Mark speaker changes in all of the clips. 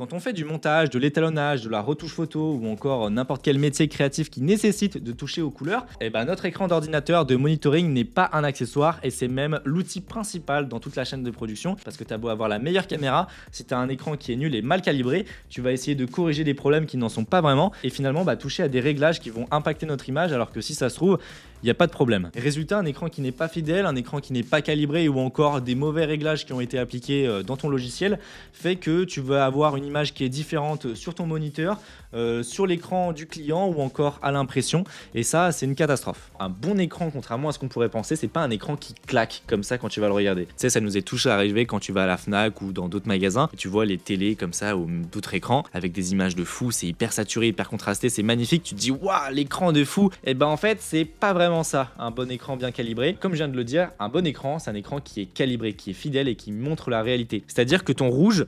Speaker 1: Quand on fait du montage, de l'étalonnage, de la retouche photo ou encore n'importe quel métier créatif qui nécessite de toucher aux couleurs, notre écran d'ordinateur de monitoring n'est pas un accessoire et c'est même l'outil principal dans toute la chaîne de production parce que tu as beau avoir la meilleure caméra, si tu as un écran qui est nul et mal calibré, tu vas essayer de corriger des problèmes qui n'en sont pas vraiment et finalement toucher à des réglages qui vont impacter notre image alors que si ça se trouve, il n'y a pas de problème. Résultat, un écran qui n'est pas fidèle, un écran qui n'est pas calibré ou encore des mauvais réglages qui ont été appliqués dans ton logiciel fait que tu vas avoir une image qui est différente sur ton moniteur, sur l'écran du client ou encore à l'impression et ça c'est une catastrophe. Un bon écran, contrairement à ce qu'on pourrait penser, c'est pas un écran qui claque comme ça quand tu vas le regarder. Tu sais, ça nous est tous arrivé quand tu vas à la Fnac ou dans d'autres magasins et tu vois les télés comme ça ou d'autres écrans avec des images de fou, c'est hyper saturé, hyper contrasté, c'est magnifique, tu te dis waouh l'écran de fou. Et en fait c'est pas vraiment ça, un bon écran bien calibré. Comme je viens de le dire, un bon écran c'est un écran qui est calibré, qui est fidèle et qui montre la réalité. C'est-à-dire que ton rouge,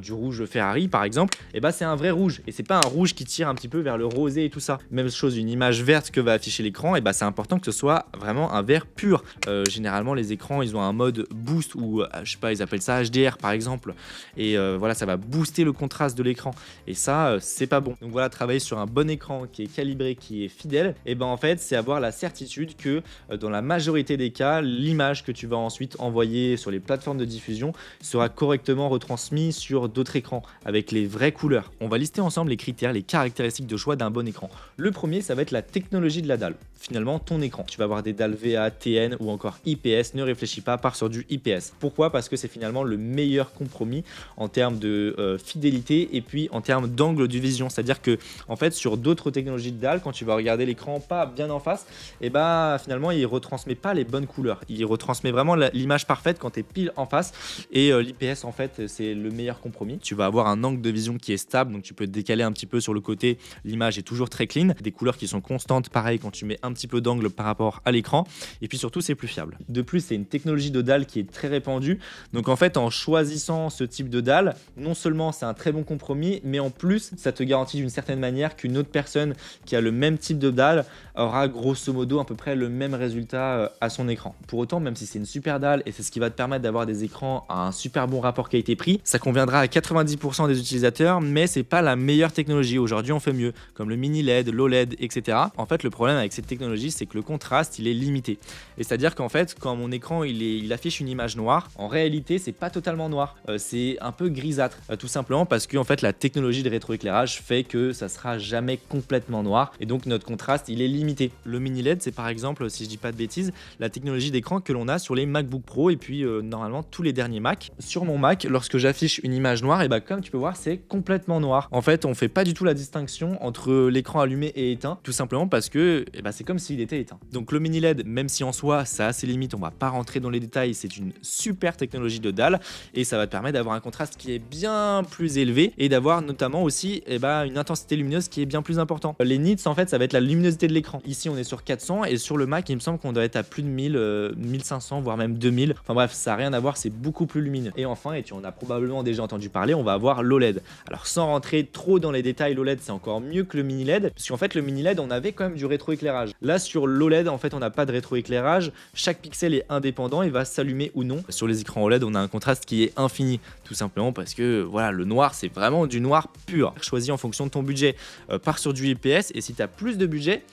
Speaker 1: du rouge Ferrari par exemple, c'est un vrai rouge et c'est pas un rouge qui tire un petit peu vers le rosé et tout ça. Même chose, une image verte que va afficher l'écran, c'est important que ce soit vraiment un vert pur. Généralement les écrans ils ont un mode boost ou je sais pas, ils appellent ça HDR par exemple et voilà, ça va booster le contraste de l'écran et ça c'est pas bon. Donc voilà, travailler sur un bon écran qui est calibré, qui est fidèle, en fait c'est avoir la certitude que dans la majorité des cas, l'image que tu vas ensuite envoyer sur les plateformes de diffusion sera correctement retransmise sur d'autres écrans avec les vraies couleurs. On va lister ensemble les critères, les caractéristiques de choix d'un bon écran. Le premier, ça va être la technologie de la dalle. Finalement, ton écran. Tu vas avoir des dalles VA, TN ou encore IPS. Ne réfléchis pas, pars sur du IPS. Pourquoi ? Parce que c'est finalement le meilleur compromis en termes de fidélité et puis en termes d'angle de vision. C'est-à-dire que en fait, sur d'autres technologies de dalles, quand tu vas regarder l'écran pas bien en face, finalement, il retransmet pas les bonnes couleurs. Il retransmet vraiment l'image parfaite quand tu es pile en face. Et l'IPS, en fait, c'est le meilleur compromis. Tu vas avoir un angle de vision qui est stable, donc tu peux te décaler un petit peu sur le côté. L'image est toujours très clean. Des couleurs qui sont constantes, pareil, quand tu mets un petit peu d'angle par rapport à l'écran. Et puis surtout, c'est plus fiable. De plus, c'est une technologie de dalle qui est très répandue. Donc en fait, en choisissant ce type de dalle, non seulement c'est un très bon compromis, mais en plus, ça te garantit d'une certaine manière qu'une autre personne qui a le même type de dalle aura grosso modo à peu près le même résultat à son écran. Pour autant, même si c'est une super dalle et c'est ce qui va te permettre d'avoir des écrans à un super bon rapport qualité-prix, ça conviendra à 90% des utilisateurs, mais c'est pas la meilleure technologie. Aujourd'hui, on fait mieux, comme le mini LED, l'OLED, etc. En fait, le problème avec cette technologie, c'est que le contraste, il est limité. Et c'est-à-dire qu'en fait, quand mon écran, il affiche une image noire, en réalité, c'est pas totalement noir. C'est un peu grisâtre, tout simplement parce que en fait, la technologie de rétroéclairage fait que ça sera jamais complètement noir. Et donc, notre contraste, il est limité. Le mini LED, c'est par exemple, si je dis pas de bêtises, la technologie d'écran que l'on a sur les MacBook Pro et puis normalement tous les derniers Mac. Sur mon Mac, lorsque j'affiche une image noire, comme tu peux voir, c'est complètement noir. En fait, on fait pas du tout la distinction entre l'écran allumé et éteint, tout simplement parce que c'est comme s'il était éteint. Donc le mini LED, même si en soi ça a ses limites, on va pas rentrer dans les détails, c'est une super technologie de dalle et ça va te permettre d'avoir un contraste qui est bien plus élevé et d'avoir notamment aussi une intensité lumineuse qui est bien plus importante. Les nits, en fait, ça va être la luminosité de l'écran. Ici, on est sur 400 et sur le Mac, il me semble qu'on doit être à plus de 1000, 1500, voire même 2000. Enfin bref, ça n'a rien à voir, c'est beaucoup plus lumineux. Et enfin, et tu en as probablement déjà entendu parler, on va avoir l'OLED. Alors sans rentrer trop dans les détails, l'OLED c'est encore mieux que le mini LED, parce qu'en fait le mini LED on avait quand même du rétroéclairage. Là sur l'OLED en fait on n'a pas de rétroéclairage, chaque pixel est indépendant, il va s'allumer ou non. Sur les écrans OLED on a un contraste qui est infini, tout simplement parce que voilà, le noir c'est vraiment du noir pur. Choisis en fonction de ton budget, pars sur du IPS et si tu as plus de budget,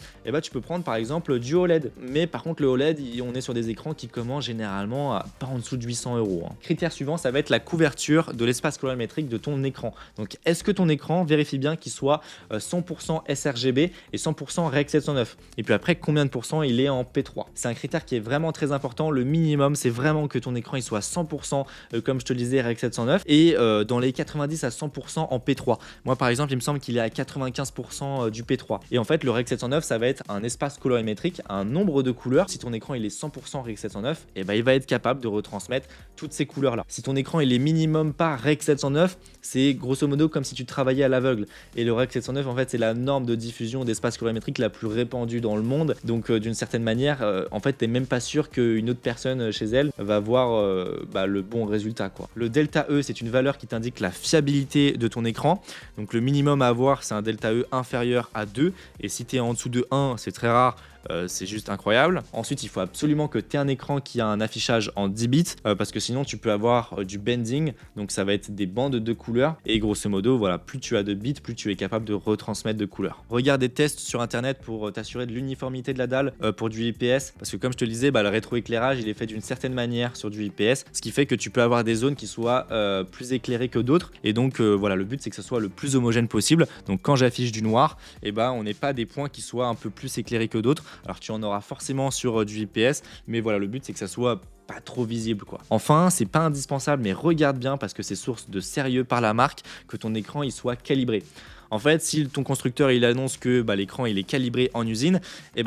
Speaker 1: tu peux prendre par exemple du OLED. Mais par contre le OLED on est sur des écrans qui commencent généralement à pas en dessous de 800 €. Critère suivant, ça va être la couverture de l'espace colorimétrique de ton écran. Donc est-ce que ton écran, vérifie bien qu'il soit 100% sRGB et 100% Rec 709. Et puis après, combien de pourcents il est en P3. C'est un critère qui est vraiment très important. Le minimum, c'est vraiment que ton écran il soit 100%, comme je te le disais, Rec 709 et dans les 90 à 100% en P3. Moi par exemple, il me semble qu'il est à 95% du P3. Et en fait, le Rec 709, ça va être un espace colorimétrique, un nombre de couleurs. Si ton écran il est 100% Rec 709, il va être capable de retransmettre toutes ces couleurs là. Si ton écran il est minimum pas Rec 709, c'est grosso modo comme si tu travaillais à l'aveugle. Et le Rec 709 en fait c'est la norme de diffusion d'espace colorimétrique la plus répandue dans le monde. Donc d'une certaine manière, en fait t'es même pas sûr qu'une autre personne chez elle va voir le bon résultat quoi. Le delta E c'est une valeur qui t'indique la fiabilité de ton écran. Donc le minimum à avoir c'est un delta E inférieur à 2 et si tu es en dessous de 1, c'est très rare, c'est juste incroyable. Ensuite, il faut absolument que tu aies un écran qui a un affichage en 10 bits parce que sinon tu peux avoir du bending, donc ça va être des bandes de couleurs et grosso modo voilà, plus tu as de bits, plus tu es capable de retransmettre de couleurs. Regarde des tests sur internet pour t'assurer de l'uniformité de la dalle pour du IPS, parce que comme je te le disais, le rétroéclairage il est fait d'une certaine manière sur du IPS, ce qui fait que tu peux avoir des zones qui soient plus éclairées que d'autres, et donc voilà, le but c'est que ce soit le plus homogène possible. Donc quand j'affiche du noir, on n'est pas des points qui soient un peu plus éclairés que d'autres. Alors tu en auras forcément sur du IPS, mais voilà, le but c'est que ça soit pas trop visible quoi. Enfin, c'est pas indispensable, mais regarde bien parce que c'est source de sérieux par la marque que ton écran il soit calibré. En fait, si ton constructeur il annonce que l'écran il est calibré en usine,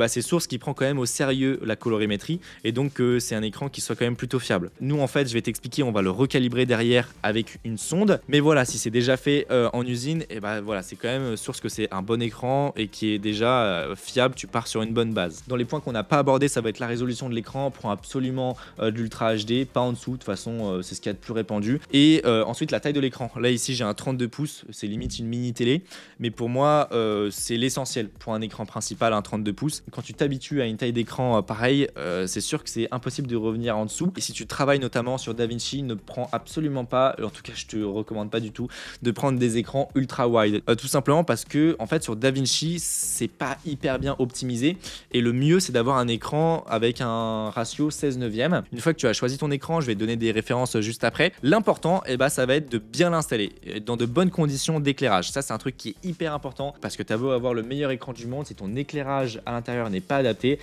Speaker 1: c'est source qui prend quand même au sérieux la colorimétrie, et donc c'est un écran qui soit quand même plutôt fiable. Nous en fait, je vais t'expliquer, on va le recalibrer derrière avec une sonde, mais voilà, si c'est déjà fait en usine, voilà, c'est quand même source que c'est un bon écran et qui est déjà fiable, tu pars sur une bonne base. Dans les points qu'on n'a pas abordés, ça va être la résolution de l'écran, prend absolument de l'Ultra HD, pas en dessous, de toute façon c'est ce qu'il y a de plus répandu, et ensuite la taille de l'écran. Là ici j'ai un 32 pouces, c'est limite une mini télé, mais pour moi c'est l'essentiel pour un écran principal, un 32 pouces. Quand tu t'habitues à une taille d'écran pareille, c'est sûr que c'est impossible de revenir en dessous, et si tu travailles notamment sur DaVinci, ne prends absolument pas, en tout cas je te recommande pas du tout, de prendre des écrans ultra wide, tout simplement parce que en fait sur DaVinci c'est pas hyper bien optimisé, et le mieux c'est d'avoir un écran avec un ratio 16/9. Une fois que tu as choisi ton écran, je vais te donner des références juste après. L'important, ça va être de bien l'installer dans de bonnes conditions d'éclairage. Ça, c'est un truc qui est hyper important parce que tu as beau avoir le meilleur écran du monde, si ton éclairage à l'intérieur n'est pas adapté,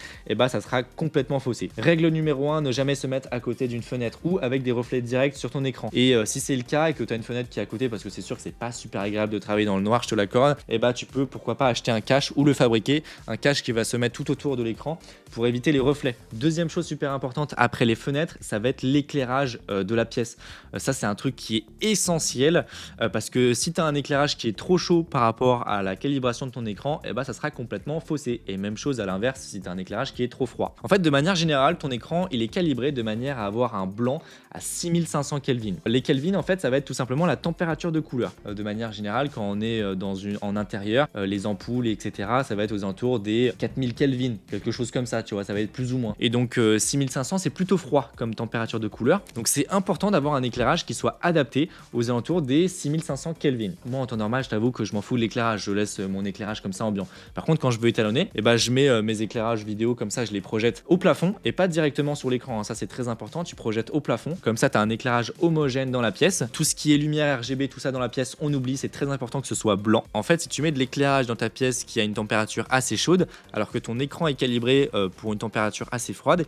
Speaker 1: ça sera complètement faussé. Règle numéro 1, ne jamais se mettre à côté d'une fenêtre ou avec des reflets directs sur ton écran. Et si c'est le cas et que tu as une fenêtre qui est à côté, parce que c'est sûr que c'est pas super agréable de travailler dans le noir, je te l'accorde, tu peux pourquoi pas acheter un cache ou le fabriquer, un cache qui va se mettre tout autour de l'écran pour éviter les reflets. Deuxième chose super importante après les fenêtres, ça va être l'éclairage de la pièce. Ça c'est un truc qui est essentiel parce que si tu as un éclairage qui est trop chaud par rapport à la calibration de ton écran, ça sera complètement faussé. Et même chose à l'inverse si tu as un éclairage qui est trop froid. En fait, de manière générale, ton écran il est calibré de manière à avoir un blanc à 6500 Kelvin. Les Kelvin en fait ça va être tout simplement la température de couleur. De manière générale, quand on est en intérieur, les ampoules etc, ça va être aux alentours des 4000 Kelvin, quelque chose comme ça, tu vois, ça va être plus ou moins. Et donc 6500 c'est plutôt froid comme température de couleur, donc c'est important d'avoir un éclairage qui soit adapté aux alentours des 6500 Kelvin. Moi en temps normal, je t'avoue que je m'en fous de l'éclairage, je laisse mon éclairage comme ça ambiant. Par contre, quand je veux étalonner, je mets mes éclairages vidéo comme ça, je les projette au plafond et pas directement sur l'écran, hein. Ça c'est très important, tu projettes au plafond, comme ça tu as un éclairage homogène dans la pièce. Tout ce qui est lumière RGB, tout ça dans la pièce, on oublie, c'est très important que ce soit blanc. En fait, si tu mets de l'éclairage dans ta pièce qui a une température assez chaude, alors que ton écran est calibré pour une température assez froide,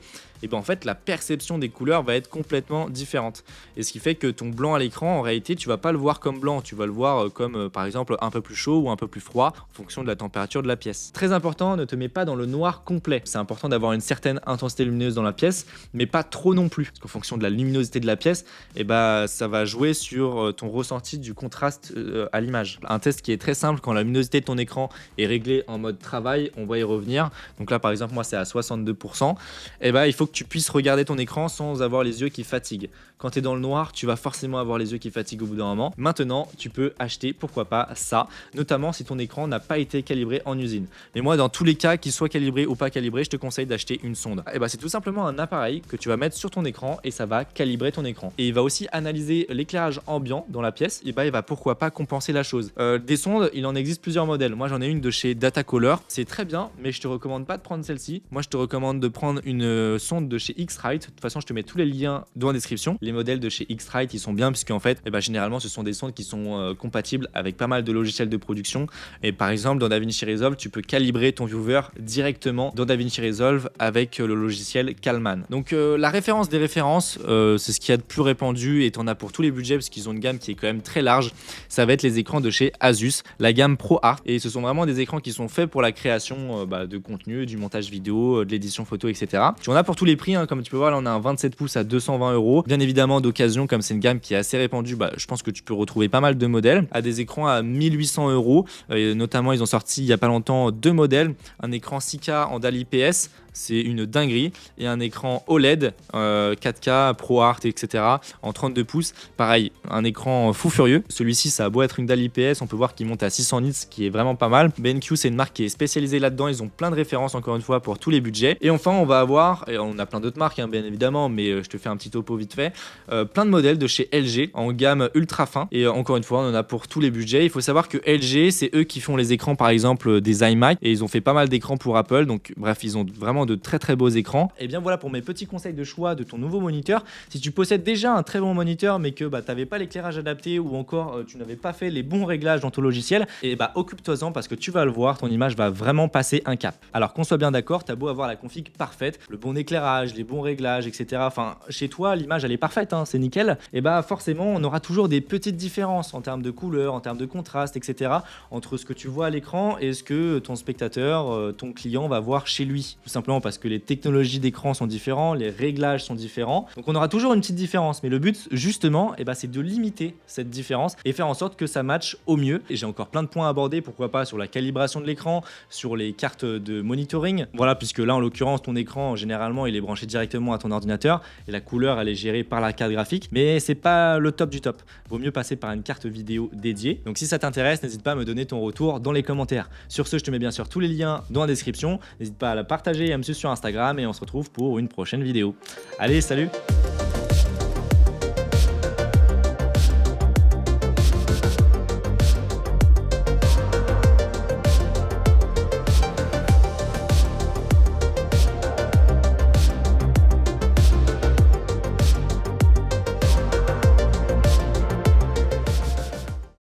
Speaker 1: en fait la perception des couleurs va être complètement différente, et ce qui fait que ton blanc à l'écran en réalité tu vas pas le voir comme blanc, tu vas le voir comme par exemple un peu plus chaud ou un peu plus froid en fonction de la température de la pièce. Très important, ne te mets pas dans le noir complet, c'est important d'avoir une certaine intensité lumineuse dans la pièce mais pas trop non plus, parce qu'en fonction de la luminosité de la pièce ça va jouer sur ton ressenti du contraste à l'image. Un test qui est très simple, quand la luminosité de ton écran est réglée en mode travail, on va y revenir, donc là par exemple moi c'est à 62%, il faut que tu puisses regarder ton écran sans avoir les yeux qui fatiguent. Quand tu es dans le noir, tu vas forcément avoir les yeux qui fatiguent au bout d'un moment. Maintenant, tu peux acheter, pourquoi pas, ça, notamment si ton écran n'a pas été calibré en usine. Mais moi, dans tous les cas, qu'il soit calibré ou pas calibré, je te conseille d'acheter une sonde. C'est tout simplement un appareil que tu vas mettre sur ton écran et ça va calibrer ton écran. Et il va aussi analyser l'éclairage ambiant dans la pièce, il va pourquoi pas compenser la chose. Des sondes, il en existe plusieurs modèles. Moi, j'en ai une de chez Datacolor, c'est très bien, mais je te recommande pas de prendre celle-ci. Moi, je te recommande de prendre une sonde de chez X-Rite. De toute façon, je te mets tous les liens dans la description. Les modèles de chez X-Rite, ils sont bien puisqu'en fait, généralement, ce sont des sondes qui sont compatibles avec pas mal de logiciels de production. Et par exemple, dans DaVinci Resolve, tu peux calibrer ton viewer directement dans DaVinci Resolve avec le logiciel Calman. Donc, la référence des références, c'est ce qu'il y a de plus répandu et t'en as pour tous les budgets parce qu'ils ont une gamme qui est quand même très large. Ça va être les écrans de chez Asus, la gamme Pro Art. Et ce sont vraiment des écrans qui sont faits pour la création de contenu, du montage vidéo, de l'édition photo, etc. Tu en as pour tous les prix, hein, comme tu peux voir, là on a un 27 pouces à 220 €. Bien évidemment, d'occasion, comme c'est une gamme qui est assez répandue, je pense que tu peux retrouver pas mal de modèles à des écrans à 1800 €. Notamment, ils ont sorti il y a pas longtemps deux modèles, un écran 6K en DAL IPS. c'est une dinguerie. Et un écran OLED 4K, ProArt, etc. en 32 pouces. Pareil, un écran fou furieux. Celui-ci, ça a beau être une dalle IPS, on peut voir qu'il monte à 600 nits, ce qui est vraiment pas mal. BenQ, c'est une marque qui est spécialisée là-dedans. Ils ont plein de références, encore une fois, pour tous les budgets. Et enfin, on va avoir, et on a plein d'autres marques, hein, bien évidemment, mais je te fais un petit topo vite fait, plein de modèles de chez LG en gamme ultra fin. Et encore une fois, on en a pour tous les budgets. Il faut savoir que LG, c'est eux qui font les écrans, par exemple, des iMac. Et ils ont fait pas mal d'écrans pour Apple. Donc, bref, ils ont vraiment de très très beaux écrans. Et bien voilà pour mes petits conseils de choix de ton nouveau moniteur. Si tu possèdes déjà un très bon moniteur, mais que tu n'avais pas l'éclairage adapté ou encore tu n'avais pas fait les bons réglages dans ton logiciel, et occupe-toi-en parce que tu vas le voir, ton image va vraiment passer un cap. Alors qu'on soit bien d'accord, t'as beau avoir la config parfaite, le bon éclairage, les bons réglages, etc. Enfin, chez toi, l'image elle est parfaite, hein, c'est nickel. Et forcément, on aura toujours des petites différences en termes de couleur, en termes de contraste, etc. entre ce que tu vois à l'écran et ce que ton spectateur, ton client va voir chez lui. Tout simplement parce que les technologies d'écran sont différents, les réglages sont différents. Donc on aura toujours une petite différence, mais le but justement, c'est de limiter cette différence et faire en sorte que ça matche au mieux. Et j'ai encore plein de points à aborder, pourquoi pas sur la calibration de l'écran, sur les cartes de monitoring. Voilà, puisque là en l'occurrence ton écran généralement il est branché directement à ton ordinateur et la couleur elle est gérée par la carte graphique, mais c'est pas le top du top. Vaut mieux passer par une carte vidéo dédiée. Donc si ça t'intéresse, n'hésite pas à me donner ton retour dans les commentaires. Sur ce, je te mets bien sûr tous les liens dans la description. N'hésite pas à la partager et à me suivre sur Instagram et on se retrouve pour une prochaine vidéo. Allez, salut!